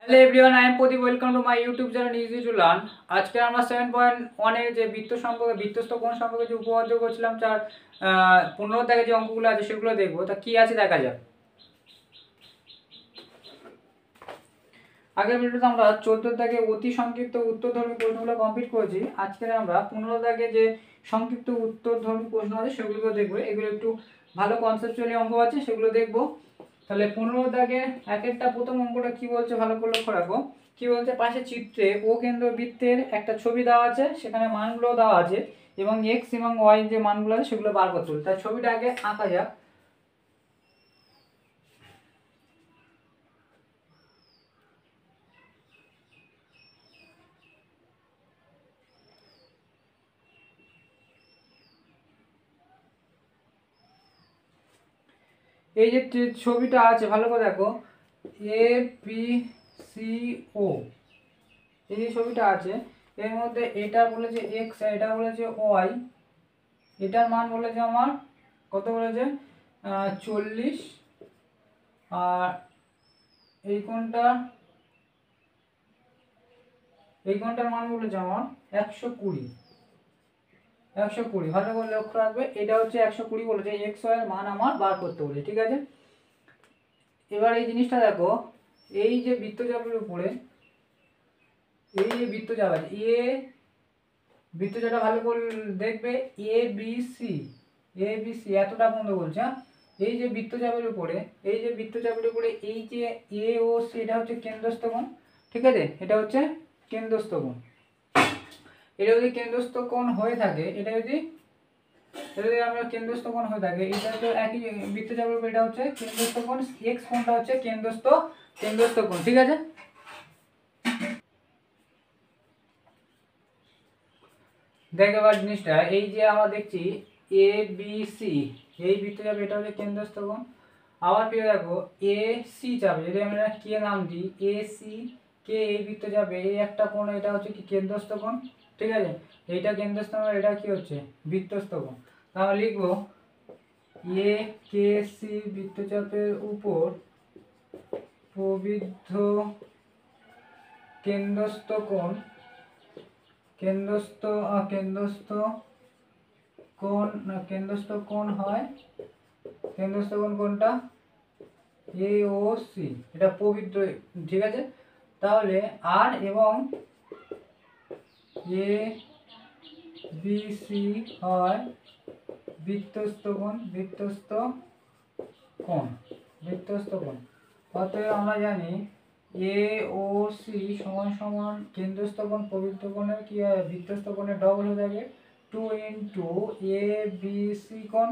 Hello everyone, I am Pradeep. Welcome to my YouTube channel easy to learn. আজকে আমরা 7.1 এর যে বৃত্তস্থ কোণ সম্পর্কে যে উপপাদ্য করছিলাম, তার 15 দাগে যে অঙ্কগুলো আছে সেগুলো দেখবো। তা কি আছে দেখা যাক। আগের ভিডিওতে আমরা 14 দাগে অতি সংক্ষিপ্ত উত্তরধর্মী প্রশ্নগুলো কমপ্লিট করেছি। আজকে আমরা 15 দাগে যে সংক্ষিপ্ত উত্তরধর্মী প্রশ্ন আছে সেগুলো দেখবো। এগুলো একটু ভালো কনসেপচুয়ালি অঙ্ক আছে, সেগুলো দেখবো। তাহলে 15 দাগে একটা প্রথম অঙ্কটা কি বলছে ভালো করে লক্ষ্য রাখো। কি বলছে, পাশে চিত্রে ও কেন্দ্র বৃত্তের একটা ছবি দেওয়া আছে, সেখানে মানগুলো দেওয়া আছে এবং এক্স এবং ওয়াই যে মানগুলো আছে সেগুলো বার করতে হবে। তাই ছবিটা আগে আঁকা যাক। এই যে ছবিটা আছে ভালো করে দেখো, এ বি সি ও, এই যে ছবিটা আছে এর মধ্যে এটা বলেছে এক্স, এটা বলেছে ওয়াই, এটার মান বলেছে আমার কত বলেছে 40, আর এই কোণটার মান বলেছে আমার 120। ভালো করে লক্ষ্য রাখবে, এটা হচ্ছে 120 বলেছে। এক্স ওয়াই এর মান আমার বার করতে বলেছে, ঠিক আছে। এবার এই জিনিসটা দেখো, এই যে বৃত্তচাপের উপরে এই যে বৃত্তচাপ আছে বৃত্তচাপটা ভালো করে দেখবে, এ বি সি এতটা পর্যন্ত বলছে। এই যে বৃত্তচাপের উপরে এই যে এ ও সি, এটা হচ্ছে কেন্দ্রস্থ কোণ, ঠিক আছে। এটা হচ্ছে কেন্দ্রস্থ কোণ। এটা যদি কেন্দ্রস্থ কোণ হয়ে থাকে, এটা যদি আমরা কেন্দ্রস্থ কোণ হয়ে থাকে, এটা তো একই বৃত্তচাপের উপর, এটা হচ্ছে কেন্দ্রস্থ কোণ, এক্স কোণটা হচ্ছে কেন্দ্রস্থ কোণ, ঠিক আছে। দেখ এবার জিনিসটা, এই যে আমরা দেখছি এ বি সি, এই বৃত্তচাপ, এটা হচ্ছে কেন্দ্রস্থ কোণ। আবার ফিরে দেখো এ সি চাপে, যদি আমরা কে নাম দিই, এ সি কে, এই বৃত্তচাপে এই একটা কোণ, এটা হচ্ছে কি কেন্দ্রস্থ কোণ, ঠিক আছে। এইটা কেন্দ্রস্থ কোণ, এটা কি হচ্ছে বৃত্তস্থ কোণ। তাহলে লিখবো এ কে সি বৃত্তচাপের উপর প্রবৃদ্ধ কেন্দ্রস্থ কোণ কেন্দ্রস্থ কোণ হয়, কেন্দ্রস্থ কোণ কোনটা, এ ও সি, এটা পবিত্র, ঠিক আছে। তাহলে আর এবং এ বি সি হয় বৃত্তস্থ কোণ। অতএব আমরা জানি এ ও সি সমান সমান কেন্দ্রস্থ কোণ পবিত্র কোণের কি হয়, বৃত্তস্থ কোণের ডবল হয়ে যাবে, 2 ইন্টু এ বি সি কোণ।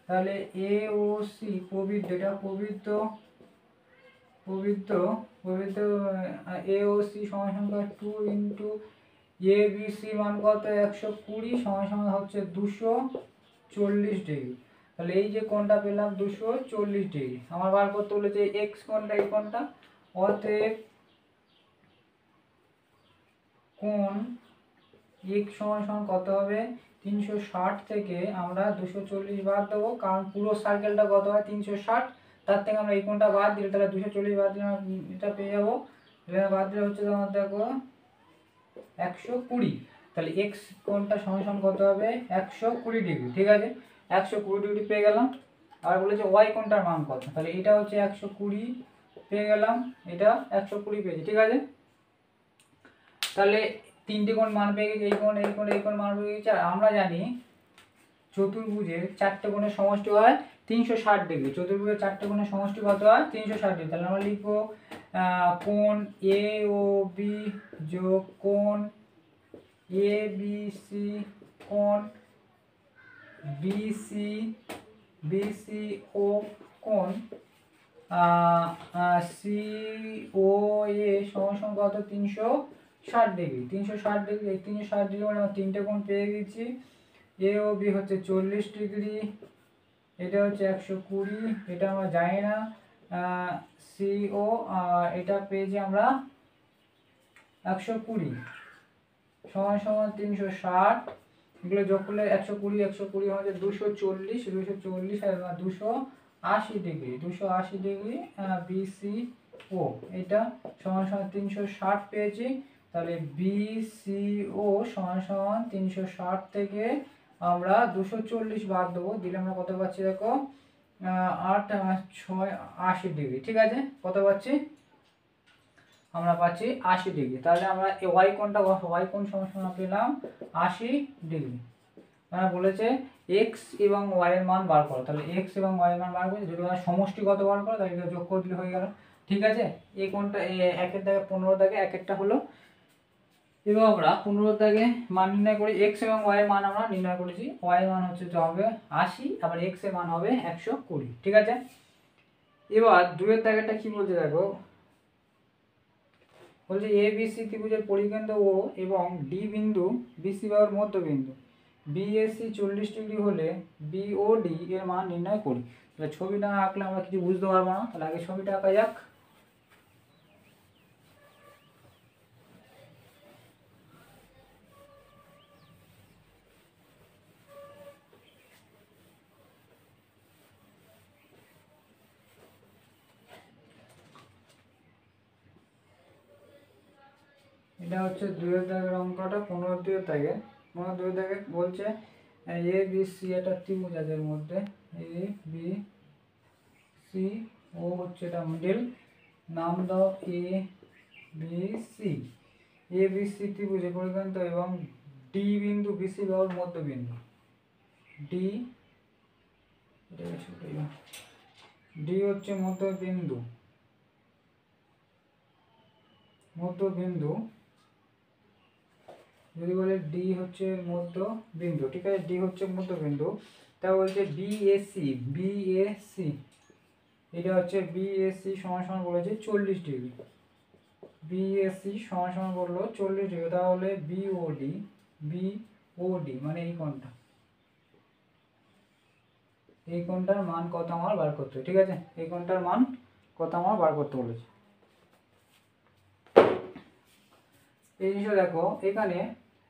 তাহলে এ ও সি প্রবৃদ্ধ, এটা প্রবৃদ্ধ এ ও সি সমান সমান 2 ইন্টু এ বি সি মান কত 120, সমান সমান হচ্ছে 240 ডিগ্রি। তাহলে এই যে কোণটা পেলাম 240 ডিগ্রি, আমার বার করতে বলেছে এক্স কোণটা, এই কোণটা। অতএব কোণ এক্স সমান সমান কত হবে, 360 থেকে আমরা 240 বাদ দেবো, কারণ পুরো সার্কেলটা কত হয় 360, তার থেকে আমরা এই কোণটা বাদ দিলে তাহলে 240 বাদ দিলে এটা পেয়ে যাবো। এটা বাদ দিলে হচ্ছে তোমার দেখো 120। তাহলে এক্স কোণটা সমান সমান কত হবে 120 ডিগ্রি, ঠিক আছে। 120 ডিগ্রি পেয়ে গেলাম। আর বলেছে ওয়াই কোণটার মান কত, তাহলে এটা হচ্ছে 120 পেয়ে গেলাম, এটা 120 পেয়েছি, ঠিক আছে। তাহলে তিনটি কোণ মান পেয়ে গেছি, এই কোণ মান পেয়ে গেছি। আর আমরা জানি চতুর্ভুজের চারটে কোণের সমষ্টি হয় 360 ডিগ্রি। চতুর্ভুজের চারটে কোণের সমষ্টি কত হয় 360 ডিগ্রি। তাহলে আমরা লিখবো কোণ এ ও বি যোগ কোণ এ বি সি, কোণ বি সি ও, কোণ সি ও এ সমান সমান কত 360 ডিগ্রি। 360 ডিগ্রি, এই 360 ডিগ্রি মানে আমরা তিনটে কোণ পেয়ে গেছি। এ ও বি হচ্ছে 40 ডিগ্রি, এটা হচ্ছে 120, এটা আমরা জানি না। সি ও, এটা পেয়েছি আমরা 120 সমান সমান 360, এগুলো যোগ করলে 120 হচ্ছে 240 আর 280 ডিগ্রি, বিসি ও এটা সমান সমান 360 পেয়েছি। তাহলে BCO সমান সমান 360 থেকে আমরা 240 বাদ দেবো, দিলে আমরা কত পাচ্ছি দেখো 8 6 80 ডিগ্রি। ঠিক আছে, কত পাচ্ছি আমরা পাচ্ছি 80 ডিগ্রি। তাহলে আমরা ওয়াই কোণটা ওয়াই কোণ সমান সমান পেলাম 80 ডিগ্রি। মানে বলেছে এক্স এবং ওয়াই এর মান বার করো, তাহলে এক্স এবং ওয়াই এর মান বার করে যদি আমরা সমষ্টিগত বার করো তাহলে যোগ করে দিলে হয়ে গেল। ঠিক আছে, এই কোণটা একের দাগে 15 দাগে এক একটা হলো। এবার আমরা 15 দাগে মান নির্ণয় করি, এক্স এবং ওয়াই এর মান আমরা নির্ণয় করেছি। ওয়াই এর মান হচ্ছে হবে 80, আবার এক্স এর মান হবে 120। ঠিক আছে, এবার দুইয়ের দাগেরটা কি বলছে দেখো, বলছে এ বি সি ত্রিভুজের পরিকেন্দ্র ও এবং ডি বিন্দু বিসি বাহুর মধ্যবিন্দু বিএসি 40 ডিগ্রি হলে বিওডি এর মান নির্ণয় করি। তাহলে ছবিটা না আঁকলে আমরা কিছু বুঝতে পারবো না, তাহলে আগে ছবিটা আঁকা যাক। এটা হচ্ছে দুইয়ের দাগের অঙ্কটা, 15 দুইয়ের দাগে। 15 দুইয়ের দাগে বলছে এ বি সি একটা ত্রিভুজ আছে, এর মধ্যে এ বি সি, ও হচ্ছে এটা মিডল, নাম দাও A B C. A B C ত্রিভুজের পরিকেন্দ্র এবং ডি বিন্দু বিসি বাহুর মধ্যবিন্দু ডি, ডি হচ্ছে মধ্যবিন্দু, মধ্যবিন্দু যদি বলে ডি হচ্ছে মধ্যবিন্দু। ঠিক আছে, ডি হচ্ছে মধ্যবিন্দু, তা বলছে বিএসি, বিএসি এটা হচ্ছে বিএসি সমান সমান বলেছে 40 ডিগ্রি। বিএসি সমান সমান বললো 40 ডিগ্রি, তাহলে বিওডি, বিওডি মানে এই কোণটা, এই কোণটার মান কত আমার বার করতে হবে। ঠিক আছে, এই কোণটার মান কত আমার বার করতে বলেছে। এই জিনিসটা দেখো, এখানে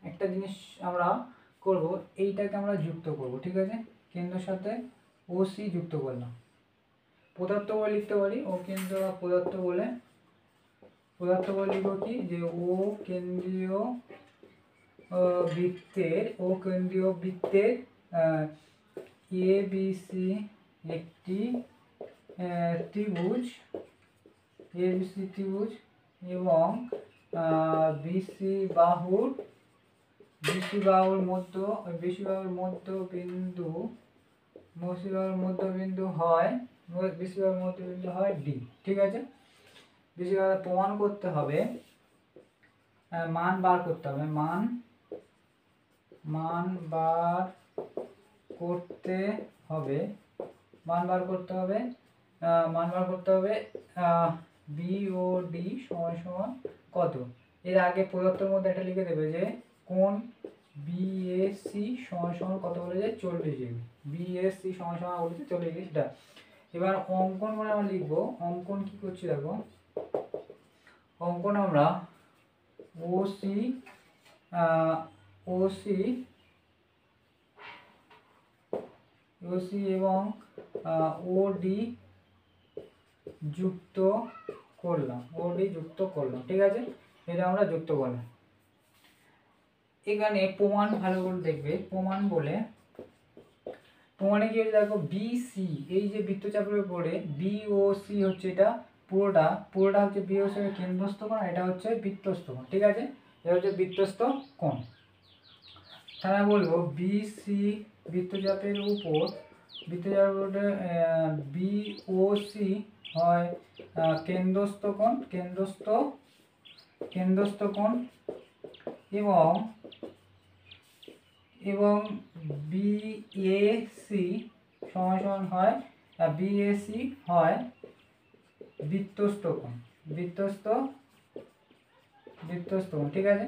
একটা জিনিস আমরা করব, এইটাকে আমরা যুক্ত করব। ঠিক আছে, কেন্দ্রের সাথে ওসি যুক্ত করলাম, পদার্থ বলে লিখতে পারি, ও কেন্দ্র পদার্থ বলে, পদার্থ বলে লিখব কি যে ও কেন্দ্রীয় বৃত্তের, ও কেন্দ্রীয় বৃত্তের এ বি সি একটি ত্রিভুজ, এ বি সি ত্রিভুজ এবং বিসি বাহুর, বিসি বাহুর মধ্যবিন্দু, বিসি বাহুর মধ্যবিন্দু হয়, বিসি বাহুর মধ্যবিন্দু হয় ডি। ঠিক আছে, বিসি বাহুর প্রমাণ করতে হবে, মান বার করতে হবে, মান বার করতে হবে, মান বার করতে হবে, মান বার করতে হবে বিওডি সমান সমান কত। এর আগে পদার্থের মধ্যে একটা লিখে দেবে যে কোণ বিএসি সমান সমান কত বলেছে 40 ডিগ্রি, বিএসসি সমান সমান বলেছে 40 ডিগ্রি। সেটা এবার অঙ্কন করে আমরা লিখবো, অঙ্কন কি করছি দেখো, অঙ্কন আমরা ওসি, ওসি, ওসি এবং ওডি যুক্ত করলাম, ওডি যুক্ত করলাম। ঠিক আছে, এটা আমরা যুক্ত করলাম। এখানে প্রমাণ ভালো করে দেখবে, প্রমাণ বলে প্রমাণে কি হচ্ছে দেখো, বিসি এই যে বৃত্তচাপের উপরে বিওসি হচ্ছে এটা পুরোটা হচ্ছে বিওসি এর কেন্দ্রস্থ কোণ, এটা হচ্ছে বৃত্তস্থ কোণ। ঠিক আছে, এটা হচ্ছে বৃত্তস্থ কোণ। তাহলে বলবো বিসি বৃত্তচাপের উপর, বৃত্তচাপের বিওসি হয় কেন্দ্রস্থ কোণ, কেন্দ্রস্থ কোণ এবং বিএসি সমান সমান হয়, বিএসি হয় বৃত্তস্থ কোণ, বৃত্তস্থ কোণ। ঠিক আছে,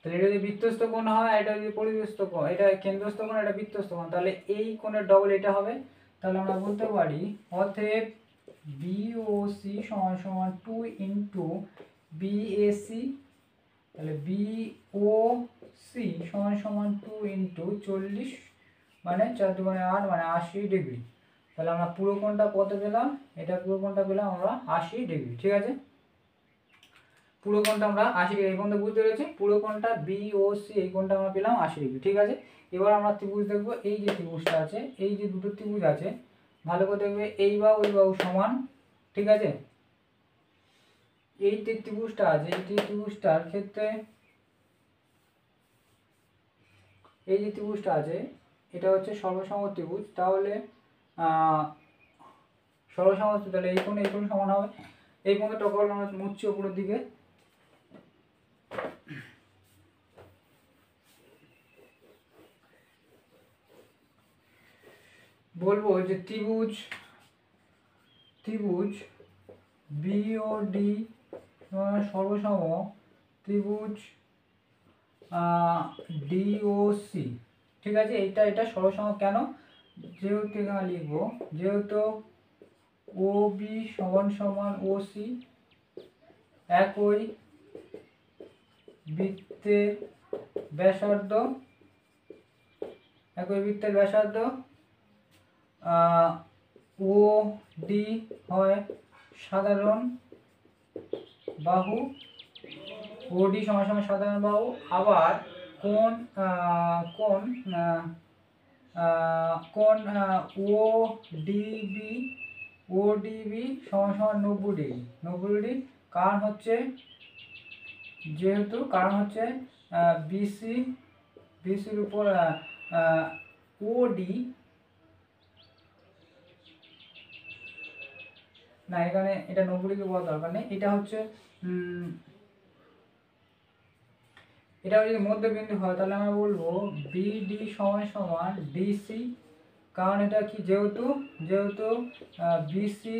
তাহলে এটা যদি বৃত্তস্থ কোণ হয়, এটা যদি পরিবৃত্ত কোণ, এটা কেন্দ্রস্থ কোণ, এটা বৃত্তস্থ কোণ, তাহলে এই কোণের ডবল এটা হবে। তাহলে আমরা বলতে পারি অতএব বিওসি সমান সমান 2 ইন্টু বিএসি, তাহলে বিওসি সমান সমান 2 ইন্টু 40 মানে 4 2 8 মানে 80 ডিগ্রি, তাহলে আমরা পুরো কোণটা কত পেলাম, এটা পুরো কোণটা পেলাম আমরা 80 ডিগ্রি। ঠিক আছে, পুরো কোণটা আমরা 80 ডিগ্রি, এই পর্যন্ত বুঝতে পেরেছি। পুরো কোণটা বিওসি এই কোণটা আমরা পেলাম 80 ডিগ্রি। ঠিক আছে, এবার আমরা ত্রিভুজ দেখবো। এই যে ত্রিভুজটা আছে, এই যে দুটো ত্রিভুজ আছে, ভালো করে দেখবে এই বাহু এই বাহু সমান। ঠিক আছে, এই যে ত্রিভুজটা আছে, এই ত্রিভুজটার ক্ষেত্রে এই যে ত্রিভুজটা আছে এটা হচ্ছে সর্বসম ত্রিভুজ। তাহলে সর্বসম, তাহলে এই কোণ সমান হবে। এই পর্যন্ত টকল আমরা মুছছি উপরের দিকে। বলবো যে ত্রিভুজ বিওডি সর্বসম ত্রিভুজ ডিওসি। ঠিক আছে, এটা সর্বসম কেন, যেহেতু এখানে লিখবো যেহেতু ও বি সমান সমান ও সি একই বৃত্তের ব্যাসার্ধ, ও ডি হয় সাধারণ বাহু, ওডি সমান সমান সাধারণ বাহু। আবার কোণ ও ডিবি সমান সমান 90 ডিগ্রি। কারণ হচ্ছে বিসির উপর ওডি, না এখানে এটা 90 ডিগ্রি বলার দরকার নেই, এটা হচ্ছে এটা যদি মধ্যবিন্দু হয় তাহলে আমরা বলবো বিডি সমান সমান ডিসি। কারণ এটা কি, যেহেতু বিসি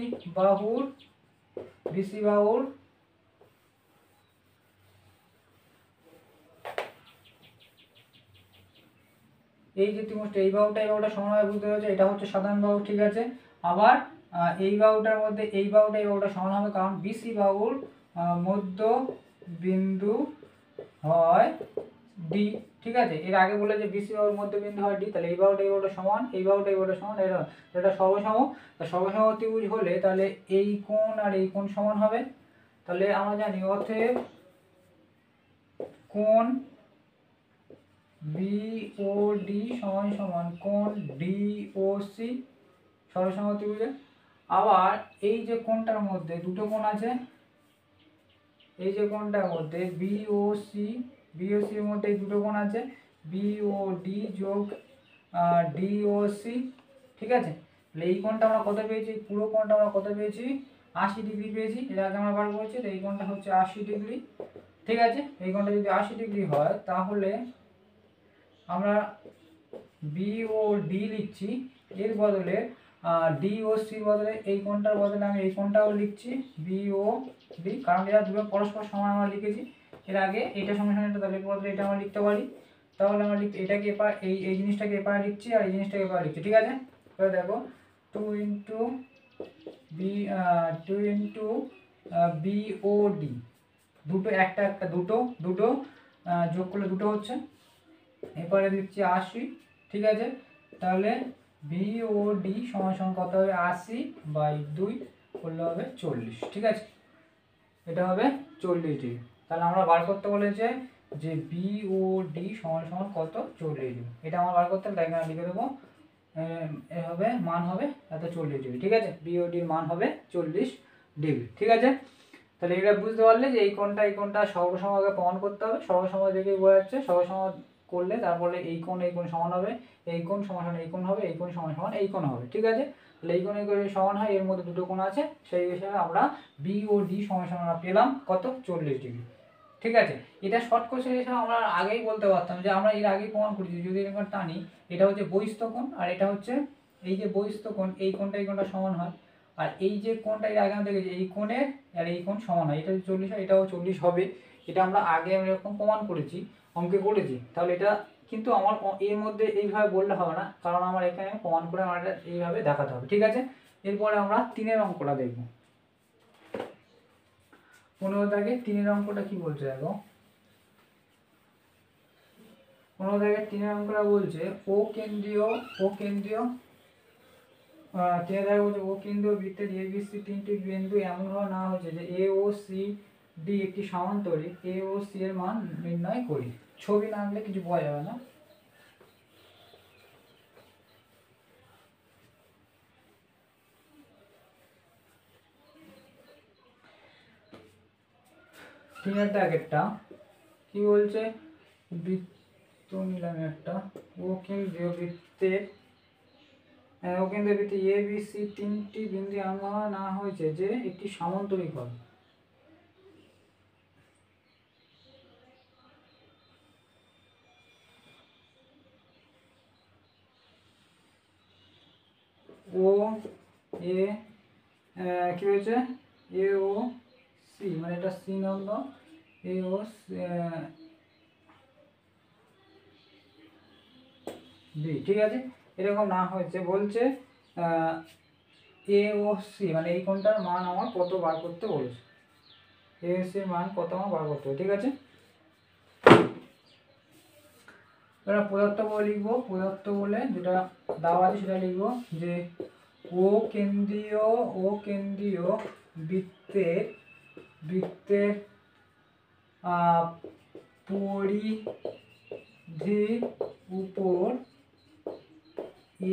বাহুর এই যে ত্রিভুজটা এই বাহুটা সমানভাবে বুঝতে পেরেছে, এটা হচ্ছে সাধারণ বাহু। ঠিক আছে, আবার এই বাহুটার মধ্যে এই বাহুটা সমান হবে, কারণ বিসি বাহুর মধ্য বিন্দু হয় ডি। ঠিক আছে, এর আগে বলে যে বিসি বাহুর মধ্য বিন্দু হয় ডি, তাহলে এই বাহুটা সমান, এই বাহুটা সমান, এটা সর্বসম। সর্বসম ত্রিভুজ হলে তাহলে এই কোণ আর এই কোণ সমান হবে। তাহলে আমরা জানি অতএব কোণ বিওডি সমান সমান কোণ ডিওসি সর্বসম ত্রিভুজে। আবার এই যে কোণটার মধ্যে দুটো কোণ আছে, এই যে কোণটার মধ্যে বিওসি এর মধ্যে দুটো কোণ আছে, বিওডি যোগ ডিওসি। ঠিক আছে, তাহলে এই কোণটা আমরা কত পেয়েছি, পুরো কোণটা আমরা কত পেয়েছি, 80 ডিগ্রি পেয়েছি। এর আগে আমরা বার করেছি, তো এই কোণটা হচ্ছে 80 ডিগ্রি। ঠিক আছে, এই কোণটা যদি 80 ডিগ্রি হয় তাহলে আমরা বিওডি লিখছি, এর বদলে ডিওসির বদলে এই কোণটার বদলে আমি এই কোণটাও লিখছি বিওডি, কারণ এরা দুটো পরস্পর সমান আমরা লিখেছি এর আগে, এটা সমান সমান এটা, তাহলে বদলে এটা আমরা লিখতে পারি। তাহলে আমরা এটাকে এপার এই জিনিসটাকে এপারে লিখছি আর এই জিনিসটাকে এপারে লিখছি। ঠিক আছে, তাহলে দেখো 2 ইন্টু বিওডি, দুটো একটা দুটো যোগ করলে দুটো হচ্ছে, এরপরে লিখছি 80। ঠিক আছে, তাহলে বিওডি সমান সমান কত হবে, 80/2 করলে হবে 40। ঠিক আছে, এটা হবে 40 ডিগ্রি। তাহলে আমরা বার করতে বলেছে যে বিওডি সমান সমান কত, 40 ডিগ্রি। এটা আমরা বার করতে হবে, তাই এখানে লিখে দেবো, হবে মান হবে এত 40 ডিগ্রি। ঠিক আছে, বিওডির মান হবে 40 ডিগ্রি। ঠিক আছে, তাহলে এটা বুঝতে পারলে যে এই কোণটা সর্বসম আগে প্রমাণ করতে হবে। সর্বসম দেখেই বোঝা যাচ্ছে, সর্বসম করলে তারপরে এই কোণ সমান হবে, এই কোণ সমান এই কোণ হবে, এই কোণ সমান এই কোণ হবে। ঠিক আছে, তাহলে এই কোণ সমান হয়, এর মধ্যে দুটো কোণ আছে, সেই হিসাবে আমরা বি ও ডি সমান আমরা পেলাম কত, 40 ডিগ্রি। ঠিক আছে, এটা শর্ট কোশ্চেন হিসাবে আমরা আগেই বলতে পারতাম যে আমরা এর আগেই প্রমাণ করেছি, যদি এরকম টানি এটা হচ্ছে বহিস্থ কোণ আর এটা হচ্ছে এই যে বহিস্থ কোণ, এই কোণটা সমান হয়। আর এই যে কোণটা এর আগে আমরা দেখেছি এই কোণের আর এই কোণ সমান হয়, এটা 40 হয়, এটাও 40 হবে। এটা আমরা আগে এরকম প্রমাণ করেছি, অঙ্কে করেছি। তাহলে এটা কিন্তু আমার এর মধ্যে এইভাবে বললে হবে না, কারণ আমার এখানে প্রমাণ করে আমার এটা এইভাবে দেখাতে হবে। ঠিক আছে, এরপরে আমরা 3-এর অঙ্কটা দেখব। 15 দাগে 3-এর অঙ্কটা কি বলছে দেখো, 15 দাগে 3-এর অঙ্কটা বলছে ও কেন্দ্রীয় তিনে দেখা বলছে ও কেন্দ্র বৃত্তের এ বি সি তিনটি বিন্দু এমনভাবে নেওয়া হয়েছে যে এ ও সি ডি একটি সমান্তরিক এ ও সি এর মান নির্ণয় করি। ছবি না আনলে কিছু বোঝা যাবে না। তিনের দাগেরটা কি বলছে, বৃত্ত নিলাম একটা, ও কেন্দ্রীয় বৃত্তের এ বি সি তিনটি বিন্দু এমনভাবে নেওয়া হয়েছে যে একটি সামান্তরিক হবে। ও এ কি হয়েছে, এ ও সি, মানে এটা সি নম্বর, এ ও বি, ঠিক আছে। এরকম না হয়েছে বলছে এ ও সি, মানে এই কোণটার মান আমার কত বার করতে বলেছে, এ ও সি এর মান কত আমার বার করতে হবে, ঠিক আছে। এবার পদার্থ বলে লিখবো, পদার্থ বলে যেটা দেওয়া আছে সেটা লিখবো যে ও কেন্দ্রীয় বৃত্তের পরিধির উপর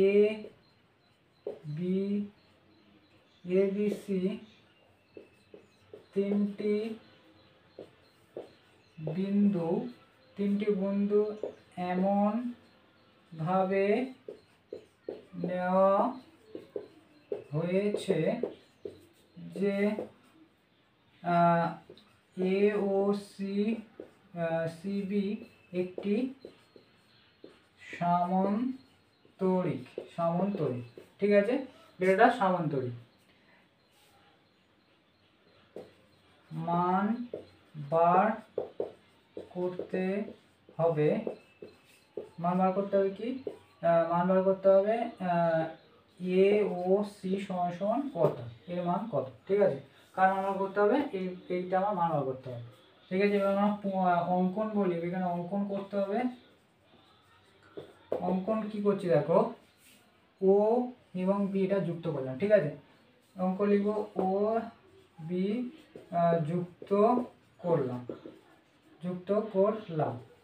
এ বি সি তিনটি বিন্দু এমন ভাবে নেওয়া হয়েছে যে এ ও সিবি একটি সামান্তরিক, ঠিক আছে, এটা সামান্তরিক। মান বার করতে হবে কি, মান বার করতে হবে এ ও সি সমান কত, এর মান কত, ঠিক আছে। কার মান বার করতে হবে, এইটা আমার মান বার করতে হবে, ঠিক আছে। এবার আমরা অঙ্কন বলি, এখানে অঙ্কন করতে হবে। অঙ্কন কি করছি দেখো, ও এবং বি এটা যুক্ত করলাম, ঠিক আছে। অঙ্ক লিখবো ও বি যুক্ত করলাম,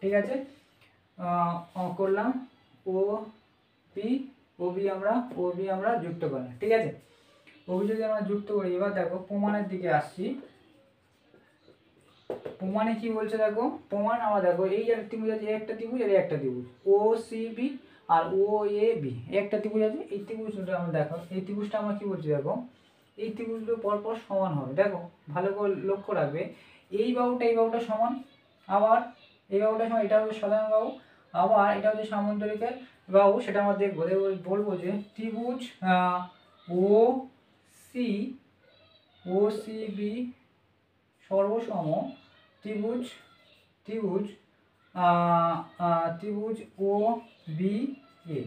ঠিক আছে। করলাম ও বি আমরা যুক্ত করলাম, ঠিক আছে। ও বি যদি আমরা যুক্ত করি, এবার দেখো প্রমাণের দিকে আসছি। প্রমাণে কি বলছে দেখো, প্রমাণ আমরা দেখো এই যে ত্রিভুজ আছে, একটা ত্রিভুজ আর একটা ত্রিভুজ, ও C B R O A B একটা ত্রিভুজ আছে। এই ত্রিভুজটা আমরা দেখো, এই ত্রিভুজটা আমরা কি বলছি দেখো, এই ত্রিভুজগুলো পরপর সমান হবে। দেখো ভালো করে লক্ষ্য রাখবে, এই বাহুটা সমান, আবার এই বাহুটা সমান, এটা হচ্ছে সাধারণ বাহু, আবার এটা হচ্ছে সামান্তরিকের বাহু। সেটা আমরা দেখবো, বলবো যে ত্রিভুজ ও সি বি সর্বসম ত্রিভুজ ও বি এ।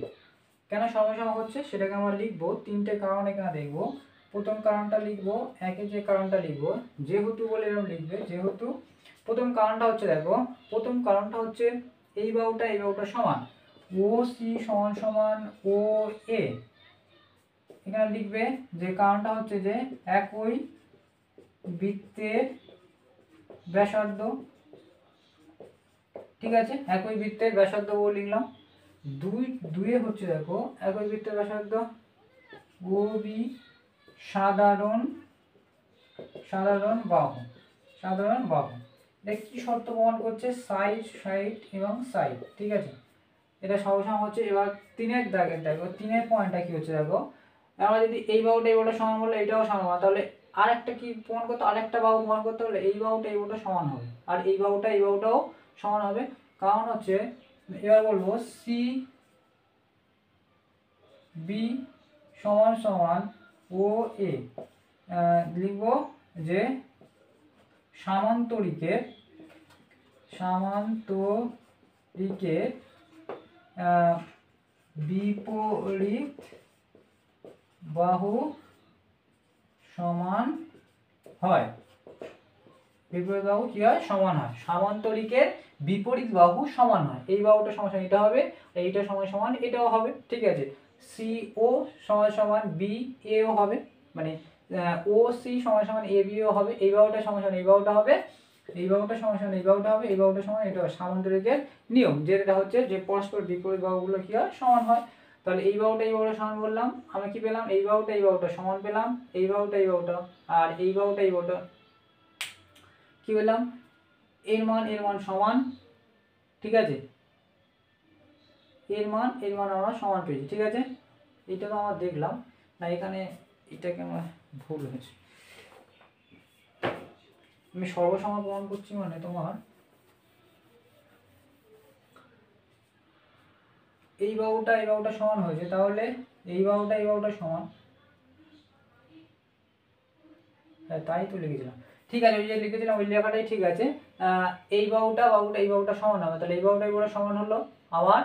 কেন সর্বসম হচ্ছে সেটাকে আমরা লিখবো, তিনটে কারণ এখানে দেখবো। প্রথম কারণটা লিখবো, একের যে কারণটা লিখবো যেহেতু বলে এরকম লিখবে, যেহেতু প্রথম কারণটা হচ্ছে দেখো, প্রথম কারণটা হচ্ছে এই বাহুটা সমান, ও সি সমান ও এ। এখানে লিখবে যে কারণটা হচ্ছে যে একই বৃত্তের ব্যাসার্ধ, ঠিক আছে, একই বৃত্তের ব্যাসার্ধ বলে লিখলাম। দুইয়ে হচ্ছে দেখো একই বৃত্তের ব্যাসার্ধ ও বি সাধারণ বাহু। এটা কি শর্ত প্রমাণ করছে, সাইড এবং সাইড, ঠিক আছে। এটা সবসময় হচ্ছে। এবার তিনের দাগের দেখো, তিনের পয়েন্টটা কি হচ্ছে দেখো, আমরা যদি এই বাহুটা সমান বলে এটাও সমান হবে, তাহলে আরেকটা কি প্রমাণ করতে, আরেকটা বাহু প্রমাণ করতে হলে এই বাহুটা সমান হবে, আর এই বাহুটাও সমান হবে। কারণ হচ্ছে এবার বলবো সি বি সমান ও এ, লিখবো যে সামান্তরিকের বিপরীত বাহু সমান হয়। বিপরীত বাহু কি হয়, সমান হয়। সামান্তরিকের বিপরীত বাহু সমান হয়, এই বাহুটা সমান এটা হবে, এইটা সমান এটাও হবে, ঠিক আছে। সি ও সমান সমান বি এও হবে, মানে ও সি সমান সমান এ বিও হবে, এই বাহুটা সমান সমান এই বাহুটা হবে, এই বাহুটা সমান সমান এই বাহুটা হবে, এই বাহুটা সমান এটা সামান্তরিকের নিয়ম, যেটা হচ্ছে যে পরস্পর বিপরীত বাহুগুলো কি হয় সমান হয়। তাহলে এই বাহুটা সমান বললাম, আমরা কি পেলাম এই বাহুটা সমান পেলাম, এই বাহুটা আর এই বাহুটা কি পেলাম এর মান সমান, ঠিক আছে, এর মান আমরা সমান পেয়েছি, ঠিক আছে। এটা তো আমরা দেখলাম না, এখানে এটাকে আমার ভুল হয়েছে, আমি সর্বসমান প্রমাণ করছি, মানে তোমার এই বাহুটা সমান হয়েছে, তাহলে এই বাহুটা সমান, হ্যাঁ তাই তো লিখেছিলাম, ঠিক আছে, ওই যে লিখেছিলাম ওই লেখাটাই ঠিক আছে। এই বাহুটা সমান হবে, তাহলে এই বাহুটা সমান হলো, আবার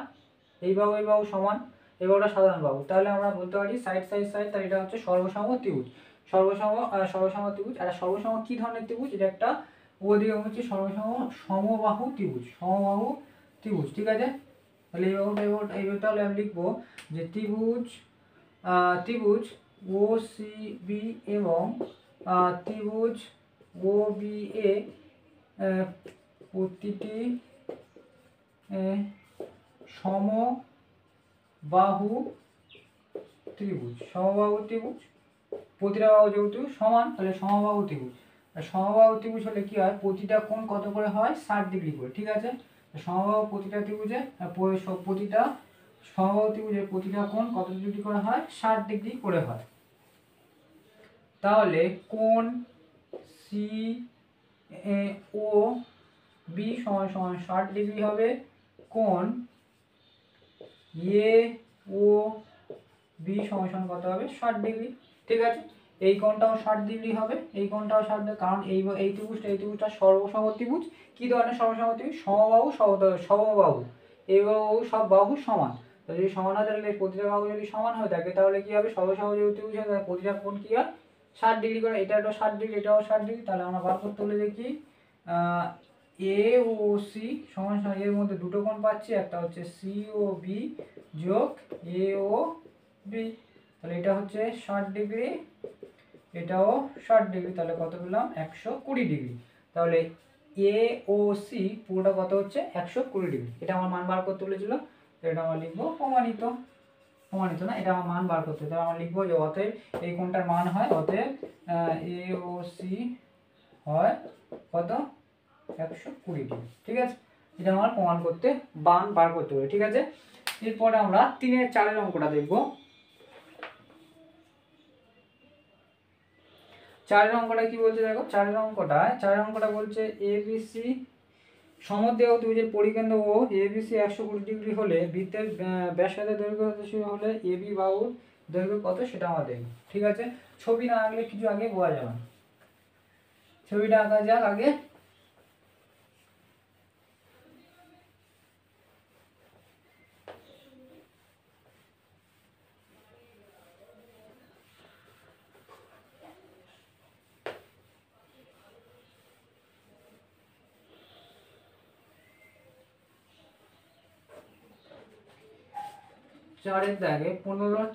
এই বাহু সমান, এই বাহুটা সাধারণ বাহু, তাহলে আমরা বলতে পারি সাইড তাহলে এটা হচ্ছে সর্বসম ত্রিভুজ, সর্বসম ত্রিভুজ। আর সর্বসম কি ধরনের ত্রিভুজ, এটা একটা অধিকম হচ্ছে সমবাহু ত্রিভুজ, ঠিক আছে। তাহলে এই বাহুটা হলে আমি লিখবো যে ত্রিভুজ ও সি বি এবং ত্রিভুজ ও বি এ প্রতিটি সমবাহু ত্রিভুজ, প্রতিটা বাহু যেহেতু সমান তাহলে সমবাহু ত্রিভুজ। আর সমবাহু ত্রিভুজ হলে কি হয়, প্রতিটা কোণ কত করে হয় 60 ডিগ্রি করে, ঠিক আছে। সমবাহু প্রতিটা ত্রিভুজের প্রতিটা কোণ কত ডিগ্রি করে হয়, 60 ডিগ্রি করে হয়। তাহলে কোণ সি ও বি সমান সমান 60 ডিগ্রি হবে, কোণ এ ও বি সমান সমান কত হবে 60 ডিগ্রি, ঠিক আছে। এই কোণটাও 60 ডিগ্রি হবে, এই কোণটাও 60 ডিগ্রি, কারণ এই ত্রিভুজটা সর্বসম ত্রিভুজ। কি ধরনের সর্বসম ত্রিভুজ, সমবাহু, এই বাহু সব বাহু সমান। তো যদি সমান হয় তাহলে প্রতিটা বাহু যদি সমান হয়ে থাকে তাহলে কি হবে, সর্বসম ত্রিভুজ হয় তাহলে প্রতিটা কোণ কি হয় 60 ডিগ্রি করে, এটাও 60 ডিগ্রি, এটাও 60 ডিগ্রি। তাহলে আমরা বার করতে হলে দেখি এ ও সি সমান সমান, এর মধ্যে দুটো কোণ পাচ্ছি, একটা হচ্ছে সি ও বি যোগ এ ও বি, তাহলে এটা হচ্ছে 60 ডিগ্রি, এটাও 60 ডিগ্রি, তাহলে কত পেলাম 120 ডিগ্রি। তাহলে এ ও সি পুরোটা কত হচ্ছে 120 ডিগ্রি, এটা আমার মান বার করতে বলেছিল, এটা আমরা লিখবো প্রমাণিত না, এটা আমার মান বার করতে, তাহলে আমরা লিখবো যে অতএব এই কোণটার মান হয়, অতএব এ ও সি হয় কত 120 ডিগ্রি, ঠিক আছে। এটা আমার প্রমাণ করতে মান বার করতে হবে, ঠিক আছে। এরপরে আমরা 3 এর 4 এর অঙ্কটা দেখব। 4 এর অঙ্কটা কি বলছে দেখো, 4 এর অঙ্কটা বলছে এবিসি সমদ্বিবাহু ত্রিভুজের পরিকেন্দ্র ও এবিসি 120 ডিগ্রি হলে বৃত্তের ব্যাসার্ধের দৈর্ঘ্য হলে এবি বাহুর দৈর্ঘ্য কত সেটা আমরা দেখব, ঠিক আছে। ছবি না আঁকলে কিছু আগে বোঝা যাবে না, ছবিটা আঁকা যাক আগে। চারের দাগে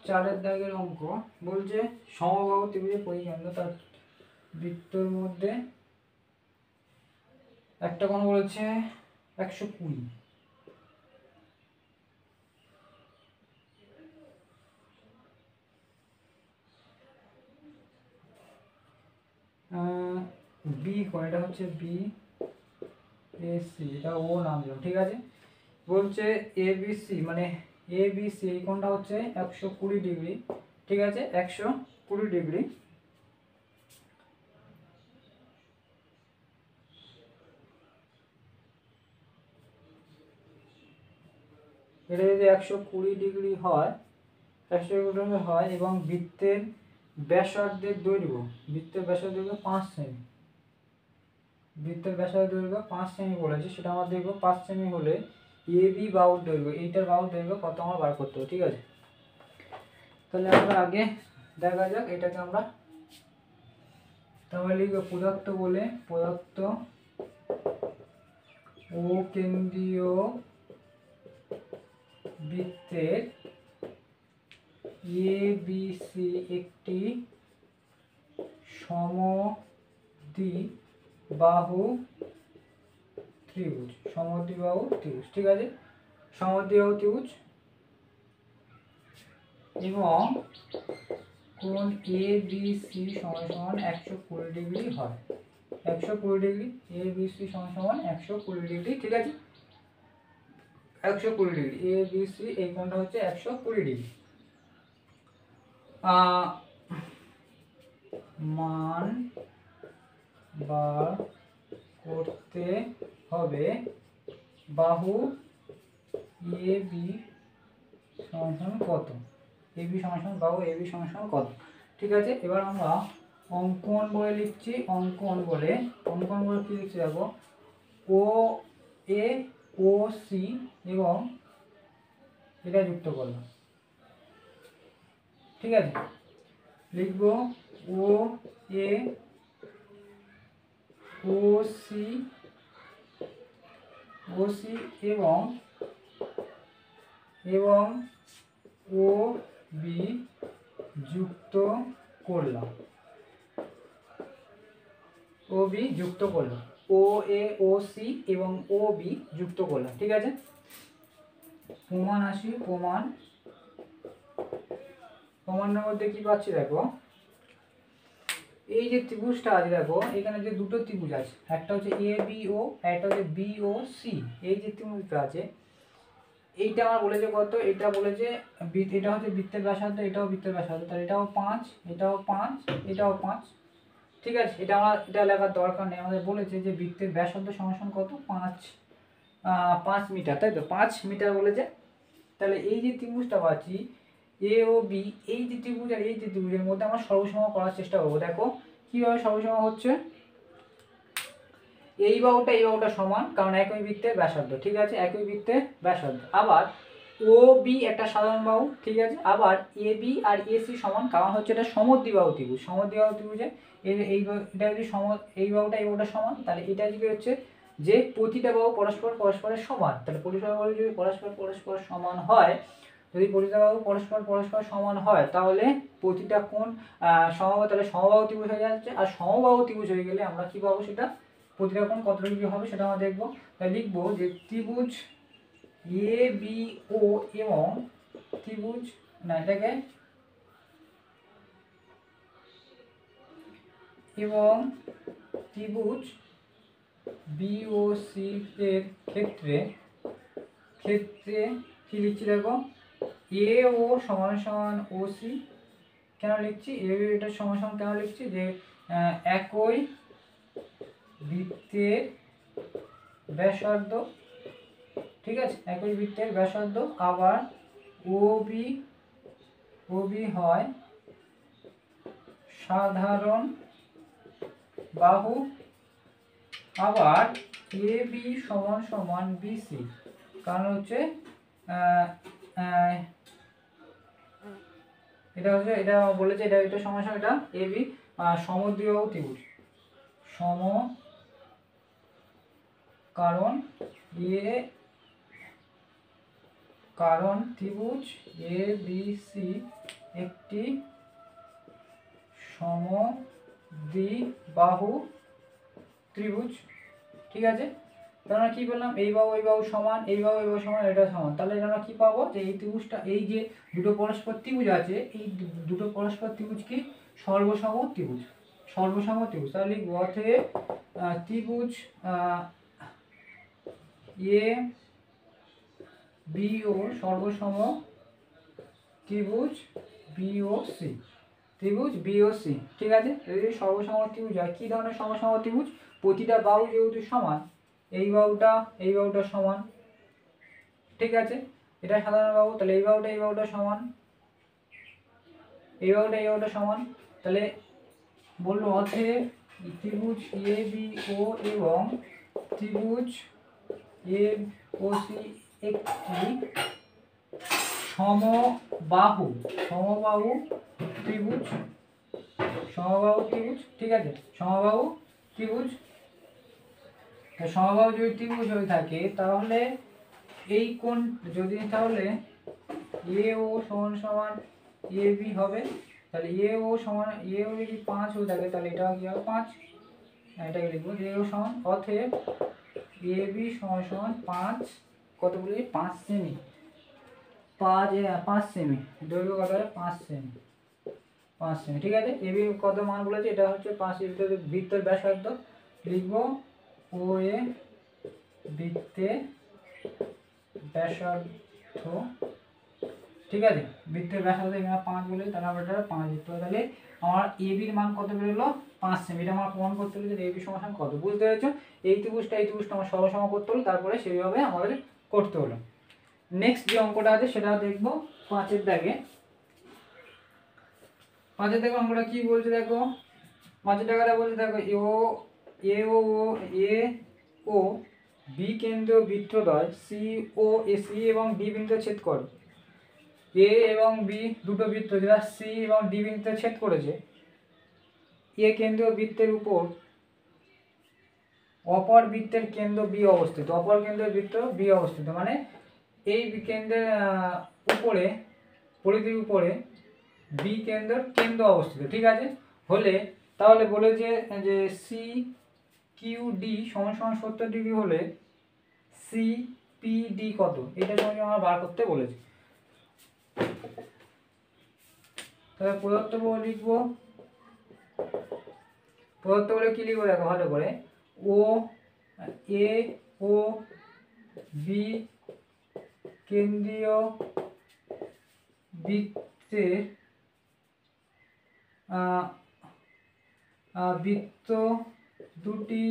4-এর দাগের অঙ্ক বলছে সমবাহু ত্রিভুজের পরিকেন্দ্র, তার বৃত্তর মধ্যে একটা কোণ বলেছে 120, বি কোণ, এটা হচ্ছে বি এসি, এটা ও নাম দিলাম, ঠিক আছে। বলছে এবিসি মানে এবিসি এই কোণটা হচ্ছে 120 ডিগ্রি, ঠিক আছে, 120 ডিগ্রি। এটা যদি 120 ডিগ্রি হয়, 120 ডিগ্রি হয় এবং বৃত্তের ব্যাসার্ধের দৈর্ঘ্য 5 সেমি, বৃত্তের ব্যাসার্ধের দৈর্ঘ্য 5 সেমি বলেছে, সেটা আমরা দেখবো 5 সেমি হলে এবি বাহুর দৈর্ঘ্য, এইটার বাহুর দৈর্ঘ্য কত আমরা বার করতে হবে, ঠিক আছে। তাহলে আমরা আগে দেখা যাক এটাকে আমরা, তাহলে লিখবো প্রদত্ত ও কেন্দ্রীয় বৃত্তের বাহু ত্রিভুজ, সমদ্বিবাহু ত্রিভুজ, ঠিক আছে। সমদ্বিবাহু ত্রিভুজ এবং কোণ এ বি সি সমান সমান 120 ডিগ্রি হয়। 120 ডিগ্রি, এ বি সি সমান সমান 120 ডিগ্রি, ঠিক আছে। 120 ডিগ্রি, এ বি সি এই কোণটা হচ্ছে 120 ডিগ্রি। মান বার করতে হবে বাহু এ বি সমান কত, এ বি সমান বাহু এ বি সমান কত, ঠিক আছে। এবার আমরা অঙ্কন বলে লিখছি, অঙ্কন বলে কি লিখছি দেখো, ও এ ও সি এবং এটা যুক্ত করলাম, ঠিক আছে। লিখবো ও এ ও সি এবং ও বি যুক্ত করলাম, ও বি যুক্ত করলাম, ও এ ও সি এবং ও বি যুক্ত করলাম, ঠিক আছে। প্রমাণ আসি, প্রমাণের মধ্যে কি পাচ্ছি দেখো, এই যে ত্রিভুজটা আছে দেখো, এখানে যে দুটো ত্রিভুজ আছে, একটা হচ্ছে এ বি ও, একটা হচ্ছে বি ও সি। এই যে ত্রিভুজটা আছে এইটা আমার বলেছে কত, এটা বলেছে এটা হচ্ছে বৃত্তের ব্যাসার্ধ, এটাও বৃত্তের ব্যাসার্ধ, তাহলে এটাও 5, এটাও 5, এটাও 5, ঠিক আছে। এটা লেখার দরকার নেই, আমাদের বলেছে যে বৃত্তের ব্যাসার্ধ সমান কত, 5 মিটার, তাই তো, 5 মিটার বলেছে। তাহলে এই যে ত্রিভুজটা পাচ্ছি এ ও বি, এই যে ত্রিভুজ আর এই যে ত্রিভুজের মধ্যে আমরা সর্বসম করার চেষ্টা করবো। দেখো কিভাবে সর্বসম হচ্ছে, এই বাহুটা সমান, কারণ একই বৃত্তের ব্যাসার্ধ, ঠিক আছে, একই বৃত্তের ব্যাসার্ধ। আবার ও বি একটা সাধারণ বাহু, ঠিক আছে। আবার A B R A C সমান, কারণ হচ্ছে এটা সমদ্বিবাহু ত্রিভুজ, সমদ্বিবাহু ত্রিভুজে এটা যদি এই বাহুটা সমান, তাহলে এটা যদি হচ্ছে যে প্রতিটা বাহু পরস্পরের সমান, তাহলে প্রতিটা বাহু যদি পরস্পর সমান হয়, যদি প্রতিটা বাহু পরস্পর সমান হয়, তাহলে প্রতিটা কোণ সমবাহু, তাহলে সমবাহু ত্রিভুজ হয়ে যাচ্ছে। আর সমবাহু ত্রিভুজ হয়ে গেলে আমরা কি পাবো, সেটা প্রতিটা কোণ কত ডিগ্রি হবে সেটা আমরা দেখবো। তাই লিখবো যে ত্রিভুজ এ বি ও এবং ত্রিভুজ এটাকে এবং ত্রিভুজ বি ও সি এর ক্ষেত্রে কি লিখছি দেখো, এ ও সমান ও সি। কেন লিখছি এ এটা সমান কেন লিখছি, যে একই বৃত্তের ব্যাসার্ধ, ঠিক আছে, একই বৃত্তের ব্যাসার্ধ। আবার ও বি হয় সাধারণ বাহু। আবার এ বি সমান বিসি, কারণ হচ্ছে এটা হচ্ছে, এটা বলেছে এটা সমান এটা এ বি সমদ্বিবাহু ত্রিভুজ, কারণ ত্রিভুজ এ বি সি একটি সমদ্বিবাহু ত্রিভুজ, ঠিক আছে। তাহলে কি বললাম, এই বাহু সমান, এই বাহু সমান, এটা সমান, তাহলে আমরা কি পাবো, যে এই ত্রিভুজটা, এই যে দুটো পরস্পর ত্রিভুজ আছে, এই দুটো পরস্পর ত্রিভুজ কি সর্বসম ত্রিভুজ, তাহলে লিখবো অতএব ত্রিভুজ এ বি ও সর্বসম ত্রিভুজ বি ও সি, ঠিক আছে। যদি সর্বসম ত্রিভুজ হয়, কি ধরনের সর্বসম ত্রিভুজ, প্রতিটা বাহু যেহেতু সমান, এই বাহুটা সমান, ঠিক আছে, এটা সাধারণ বাহু, তাহলে এই বাহুটা সমান, এই বাহুটা সমান, তাহলে বললো অতএব ত্রিভুজ এ বি ও এবং ত্রিভুজ এ ও সি একটি সমবাহু ত্রিভুজ, ঠিক আছে, সমবাহু ত্রিভুজ। সমবাহু যদি ত্রিভুজ হয়ে থাকে, তাহলে এই কোণ যদি, তাহলে এ ও সমান এ বি হবে, তাহলে এ ও যদি 5 হয়ে থাকে, তাহলে এটাও কি হবে 5, এটাকে লিখবো যে ও সমান অতএব এ বি সমান সমান 5 কত বলি 5 সেমি, 5 সেমি দৈর্ঘ্য কত হবে 5 সেমি, 5 সেমি। ঠিক আছে, এ বি কত মান বলেছে, এটা হচ্ছে 5 বৃত্তের ব্যাসার্ধ লিখবো ও এ বৃত্তের ব্যাসার্ধ। ঠিক আছে, বৃত্তের ব্যাসার্ধ এখানে 5 বলে, তাহলে আমরা এটা 5 লিখতে হবে। তাহলে আমার এ বির মান কত বেরোলো 5 সেমি। এটা আমার প্রমাণ করতে হলে যে এ বি সমান কত, বুঝতে পেরেছো? এই ত্রিভুজটা আমার সরলসম করতে হলো, তারপরে সেইভাবে আমাদের করতে হলো। নেক্সট যে অঙ্কটা আছে সেটা দেখবো 5-এর দাগে। 5-এর দাগে অঙ্কটা কি বলছে দেখো, 5-এর দাগটা বলছে দেখো এ ও বি কেন্দ্রীয় বৃত্তদ্বয় সি ও সি এবং ডি বিন্দুতে ছেদ করে। এ এবং বি দুটো বৃত্ত যেটা সি এবং ডি বিন্দুতে ছেদ করেছে। এ কেন্দ্রীয় বৃত্তের উপর অপর বৃত্তের কেন্দ্র বি অবস্থিত, অপর কেন্দ্রের বৃত্ত বি অবস্থিত, মানে এই কেন্দ্রের উপরে পরিধির উপরে বি কেন্দ্রের কেন্দ্র অবস্থিত। ঠিক আছে, হলে তাহলে বলে যে সি কিউ ডি সমান সমান 70 ডিগ্রি হলে সি পি ডি কত, এটা তোমাকে আমরা বার করতে বলেছি। তাহলে প্রদত্ত লিখবো, প্রদত্ত বলে কি লিখবো দেখো ভালো করে, ও এ ও বি কেন্দ্রীয় বৃত্তের বৃত্ত দুটি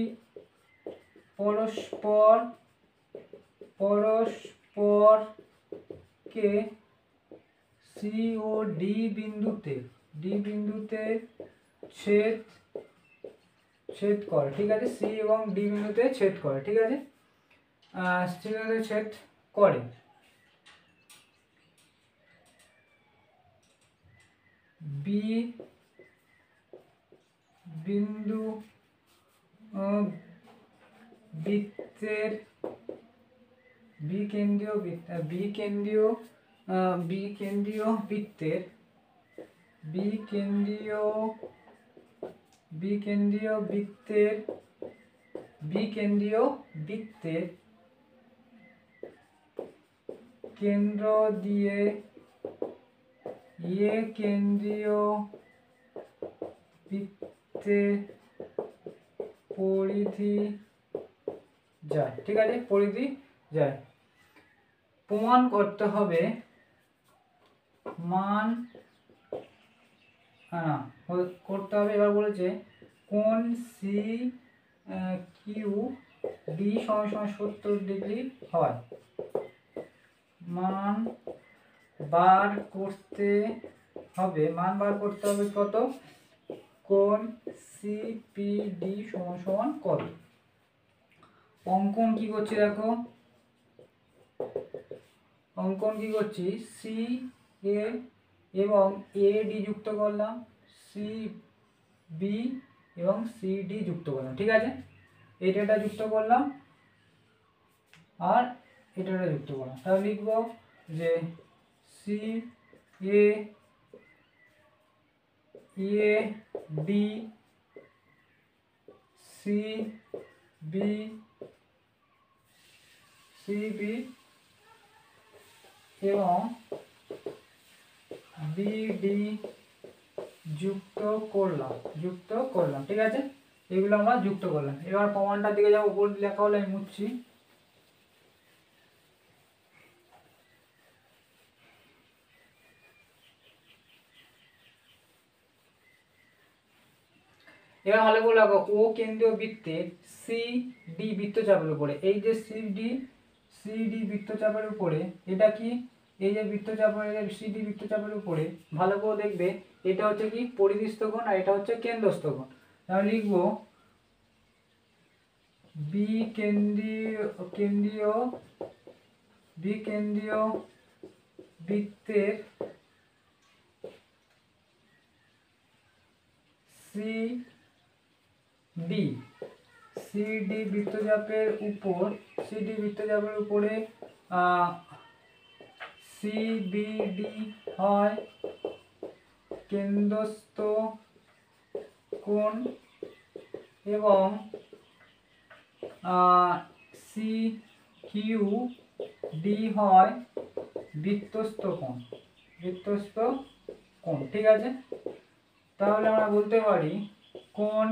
পরস্পরকে সি ও ডি বিন্দুতে ছেদ করে। ঠিক আছে, সি এবং ডি বিন্দুতে ছেদ করে। ঠিক আছে, সি বিন্দুতে ছেদ করে। বি বিন্দু বৃত্তের বি কেন্দ্রীয় বৃত্তের কেন্দ্র দিয়ে এ কেন্দ্রীয় বৃত্তের পরিধি যায়। ঠিক আছে, পরিধি যায়। প্রমাণ করতে হবে মান করতে হবে। এবার বলেছে কোণ সি কিউ ডি সমান 70 ডিগ্রি হয়। মান বার করতে হবে কত, কোণ সি পি ডি সমান কত। অঙ্কন কি করছি দেখো, অঙ্কন কি করছি, সি এ এবং এ ডি যুক্ত করলাম, সি বি এবং সি ডি যুক্ত করলাম। ঠিক আছে, এটা যুক্ত করলাম আর এটা যুক্ত করলাম। তাহলে লিখব যে C A D C B এবং বিডি যুক্ত করলাম। ঠিক আছে, এগুলো আমরা যুক্ত করলাম। এবার প্রমাণটার দিকে যাবো, উপর লেখা হলে আমি মুছছি। এবার ভালো করে লাগো, ও কেন্দ্রীয় বৃত্তের সি ডি বৃত্তচাপের উপরে, এই যে সি ডি বৃত্তচাপের উপরে, এটা কি, এই যে বৃত্তচাপের সি ডি বৃত্তচাপের উপরে ভালো করে দেখবে, এটা হচ্ছে কি পরিধিস্থ কোণ আর এটা হচ্ছে কেন্দ্রস্থ কোণ। তাহলে লিখবো বি কেন্দ্রীয় বৃত্তের সি ডি বৃত্তচাপের উপরে সি বি ডি হয় কেন্দ্রস্থ কোণ এবং সি কিউ ডি হয় বৃত্তস্থ কোণ, বৃত্তস্থ কোণ, ঠিক আছে। তাহলে আমরা বলতে পারি কোণ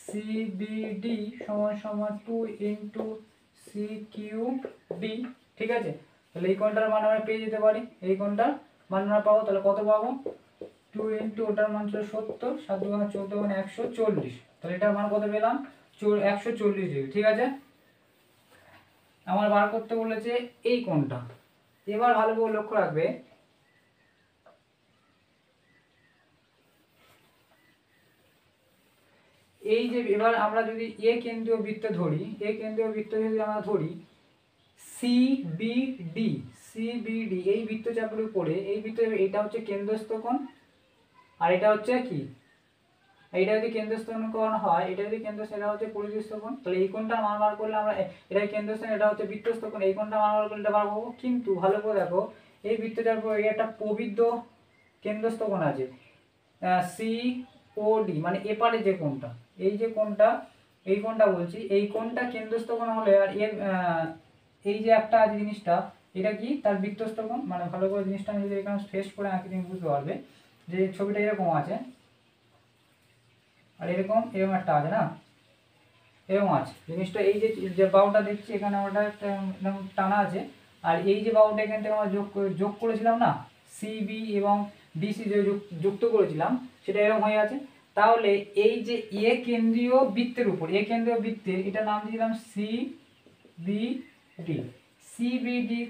সিবিডি সমান সমান 2 ইন্টু সি কিউ ডি, ঠিক আছে। তাহলে এই কোণটার মান আমরা পেয়ে যেতে পারি, এই কোণটার মান আমরা পাবো। তাহলে কত পাবো? 2 ইন্টু ওটার মান ছিল 70, 7 2 14 মানে 140। তাহলে এটার মান কত পেলাম? 140 ডিগ্রি, ঠিক আছে। আমার বার করতে বলেছে এই কোণটা। এবার ভালো করে লক্ষ্য রাখবে, এই যে এবার আমরা যদি এ কেন্দ্রীয় বৃত্ত ধরি, এ কেন্দ্রীয় বৃত্ত যদি আমরা ধরি সিবিডি, সিবিডি এই বৃত্তচাপের উপরে, এই বৃত্ত, এটা হচ্ছে কেন্দ্রস্থ কোণ আর এটা হচ্ছে কি, এইটা যদি কেন্দ্রস্থ কোণ হয়, এটা যদি কেন্দ্রস্থ, এটা হচ্ছে পরিবৃত্ত কোণ। তাহলে এই কোণটা মান বার করলে আমরা, এটা কেন্দ্রস্থ, এটা হচ্ছে বৃত্তস্থ কোণ, এই কোণটা মান বার করলে এটা বার করবো। কিন্তু ভালো করে দেখো, এই বৃত্তচাপের উপরে একটা প্রবৃদ্ধ কেন্দ্রস্থ কোণ আছে সি ও ডি, মানে এপারে যে কোণটা, এই যে কোণটা, এই কোণটা বলছি, এই কোণটা কেন্দ্রস্থ কোণ হলে আর এর এই যে একটা আছে জিনিসটা, এটা কি তার বৃত্তস্থ কোণ। মানে ভালো করে জিনিসটা আমি যদি এখানে ফেস করে আঁকি তুমি বুঝতে পারবে যে ছবিটা এরকম আছে আর এরকম এরকম একটা আছে না, এরকম আছে জিনিসটা। এই যে বাহুটা দেখছি এখানে ওটা একটা টানা আছে, আর এই যে বাহুটা এখান থেকে আমরা যোগ করেছিলাম না, সিবি এবং ডিসি যে যুক্ত করেছিলাম, সেটা এরকম হয়ে আছে। তাহলে এই যে এ কেন্দ্রীয় বৃত্তের উপর, এ কেন্দ্রীয় বৃত্তের, এটা নাম দিয়েছিলাম সিবিডি, সিবিডি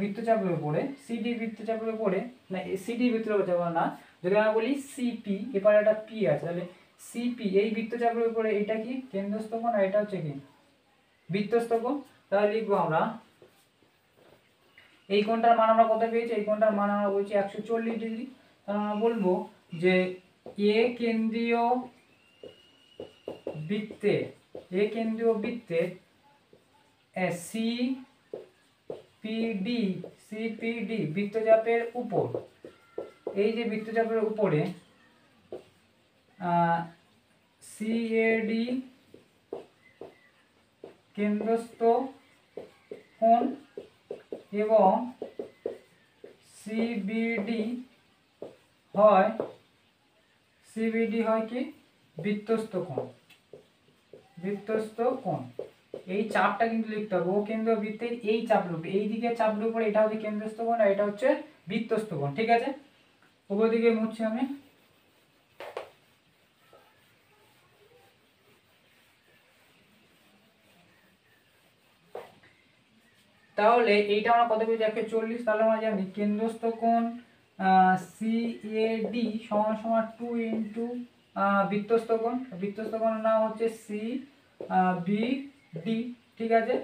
বৃত্তচাপের উপরে, সিডি বৃত্তচাপের উপরে, না সিডি বৃত্তচাপ না, যদি আমরা বলি সিপি, এবার একটা পি আছে, তাহলে সিপি এই বৃত্তচাপের উপরে এটা কি কেন্দ্রস্থ কোণ আর এটা হচ্ছে কি বৃত্তস্থ কোণ। তাহলে লিখবো আমরা এই কোণটার মান আমরা কত পেয়েছি, এই কোণটার মান আমরা বলছি 140 ডিগ্রি। তাহলে আমরা বলবো যে এ কেন্দ্রীয় বৃত্তে, এ কেন্দ্রীয় বৃত্তে সিপিডি, সিপিডি বৃত্তচাপের উপর, এই যে বৃত্তচাপের উপরে সিএডি কেন্দ্রস্থ কোণ এবং সিবিডি হয়, সিবিডি হয় কি বৃত্তস্থ কোণ, বৃত্তস্থ কোণ। এই চাপটা কিন্তু লিখতে হবে, ও কেন্দ্র বৃত্তের এই চাপের উপরে, এই দিকে চাপের উপরে, এটা হচ্ছে কেন্দ্রস্থ কোণ আর এটা হচ্ছে বৃত্তস্থ কোণ, ঠিক আছে। উপর দিকে মুছছি আমি। তাহলে এইটা আমরা কত পেয়েছি 140। তাহলে আমরা জানি কেন্দ্রস্থ কোণ সিএডি সমান সমান 2 ইন্টু বৃত্তস্থ কোণ, বৃত্তস্থ কোণের নাম হচ্ছে সি বিডি, ঠিক আছে।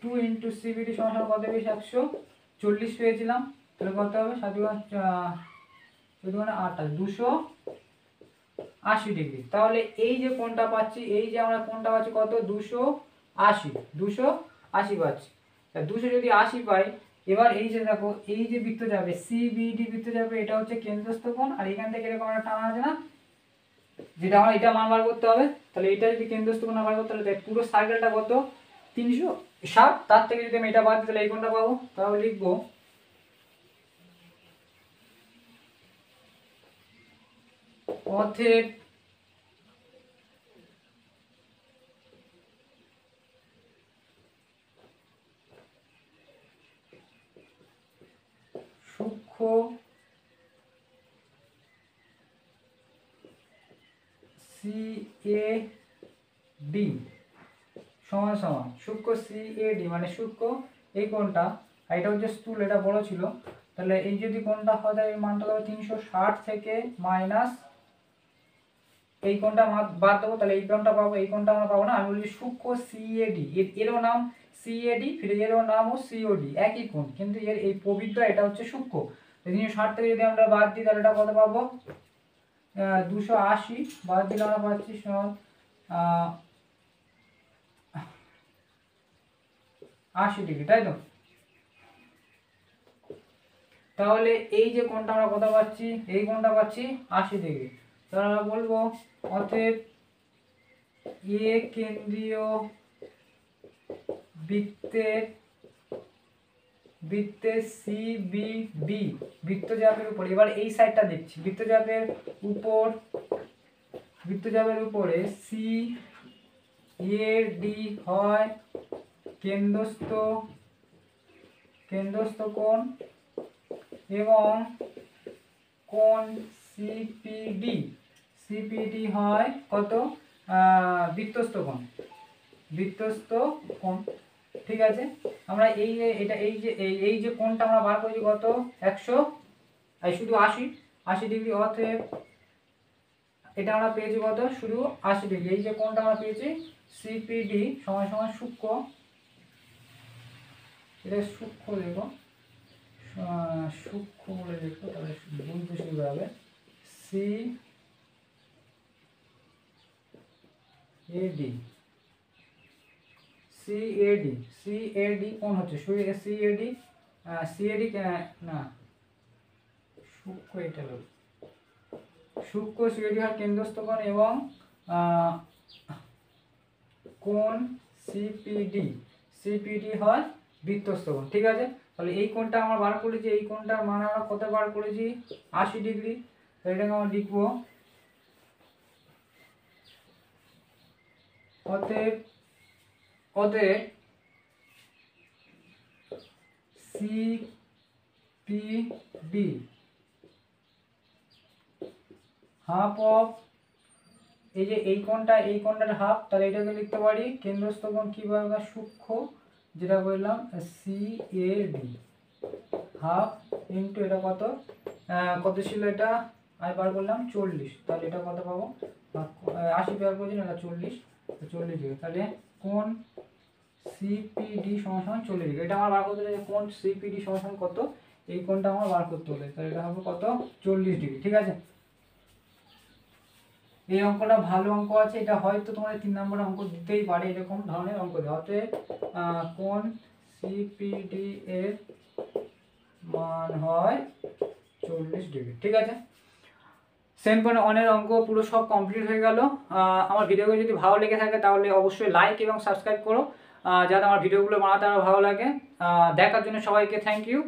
2 ইন্টু সিবিডি সমান সমান কত পেয়েছি 140 পেয়েছিলাম। তাহলে কত হবে 7 28 280 ডিগ্রি। তাহলে এই যে কোণটা পাচ্ছি, এই যে আমরা কোণটা পাচ্ছি কত 280 পাচ্ছি। 200 যদি 80 পাই, এবার এই যে দেখো এই যে বৃত্ত যাবে সিবিডি বৃত্ত যাবে, এটা হচ্ছে কেন্দ্রস্থ কোণ আর এখান থেকে এরকম একটা টানা আছে না, যেটা আমার এটা মান বার করতে হবে। তাহলে এটা যদি কেন্দ্রস্থ কোণ বার করতে, তাহলে পুরো সার্কেলটা কত 360, তার থেকে যদি আমি এটা বাদ দিই তাহলে এই কোণটা পাবো। তাহলে লিখবো অতএব সূক্ষ্ম সিএডি সমান সমান সূক্ষ্ম সিএডি মানে সূক্ষ্ম এই কোণটা, আর এটা হচ্ছে স্থূল, এটা বড় ছিল। তাহলে এই যদি কোণটা হয় তাহলে এই মানটা হবে 360 থেকে মাইনাস এই কোণটা বাদ দেবো, তাহলে এই কোণটা পাবো, এই কোণটা আমরা পাবো না। আমি বলছি সূক্ষ্ম সিএডি, এরও নাম সিএডি, ফিরে এরও নামও সিওডি, একই কোণ, কিন্তু এর এই প্রবৃদ্ধ এটা হচ্ছে সূক্ষ্ম। 360 থেকে যদি আমরা বাদ দিই তাহলে এটা কত পাবো 280, বাদ দিলে আমরা পাচ্ছি 80 ডিগ্রি, তাই তো। তাহলে এই যে কোণটা আমরা কত পাচ্ছি, এই কোণটা পাচ্ছি 80 ডিগ্রি। তাহলে আমরা বলবো অতএব এ কেন্দ্রীয় বৃত্তের সিবিবি বৃত্তচাপের উপর, এবার এই সাইডটা দেখছি, বৃত্তচাপের উপরে সি এ ডি হয় কেন্দ্রস্থ কোণ এবং কোণ সিপিডি হয় কত বৃত্তস্থ কোণ। ঠিক আছে, আমরা এই যে কোণটা আমরা বার করেছি কত 180 ডিগ্রি, অতএব এটা আমরা পেয়েছি কত শুধু 80 ডিগ্রি। এই যে কোণটা আমরা পেয়েছি সিপিডি সমান সমান সূক্ষ্ম, এটা সূক্ষ্ম দেখো, সূক্ষ্ম বলে দেখো তাহলে বুঝতে সুবিধা হবে। সিএডি কোণ হচ্ছে সিএডি না সূক্ষ্ম, এটা হলো সূক্ষ্ম সিএডি হয় কেন্দ্রস্থ কোণ এবং কোণ সিপিডি হয় বৃত্তস্থ কোণ। ঠিক আছে, তাহলে এই কোণটা আমরা বার করেছি, এই কোণটার মান আমরা কত বার করেছি 80 ডিগ্রি। তো এটাকে আমরা লিখবো অতএব সিপিডি হাফ অফ এই কোণটার হাফ, তাহলে এটাকে লিখতে পারি কেন্দ্রস্থ কোণ কিভাবে সূক্ষ্ম, যেটা বললাম সিএডি হাফ ইন্টু এটা কত ছিল, এটা আমি বার করলাম 40, তাহলে এটা কত পাবো 80 বার করছি না, এটা 40 ডিগ্রি। তাহলে কোণ সিপিডি সমান 40 ডিগ্রি, এটা আমার বার করতে হবে। কোণ সিপিডি সমান কত, এই কোণটা আমার বার করতে হবে, তাহলে এটা হবে কত 40 ডিগ্রি। ঠিক আছে, এই অঙ্কটা ভালো অঙ্ক আছে, এটা হয়তো তোমাদের 3 নম্বরের অঙ্ক দিতেই পারে, এরকম ধরনের অঙ্ক দেওয়া। অতএব কোণ সিপিডি এর মান হয় 40 ডিগ্রি। ঠিক আছে, সেম কোণ অনের অঙ্ক পুরো সব কমপ্লিট হয়ে গেল। আমার ভিডিওগুলো যদি ভালো লেগে থাকে তাহলে অবশ্যই লাইক এবং সাবস্ক্রাইব করো, যাতে আমার ভিডিওগুলো বানাতে আরও ভালো লাগে। দেখার জন্য সবাইকে থ্যাংক ইউ।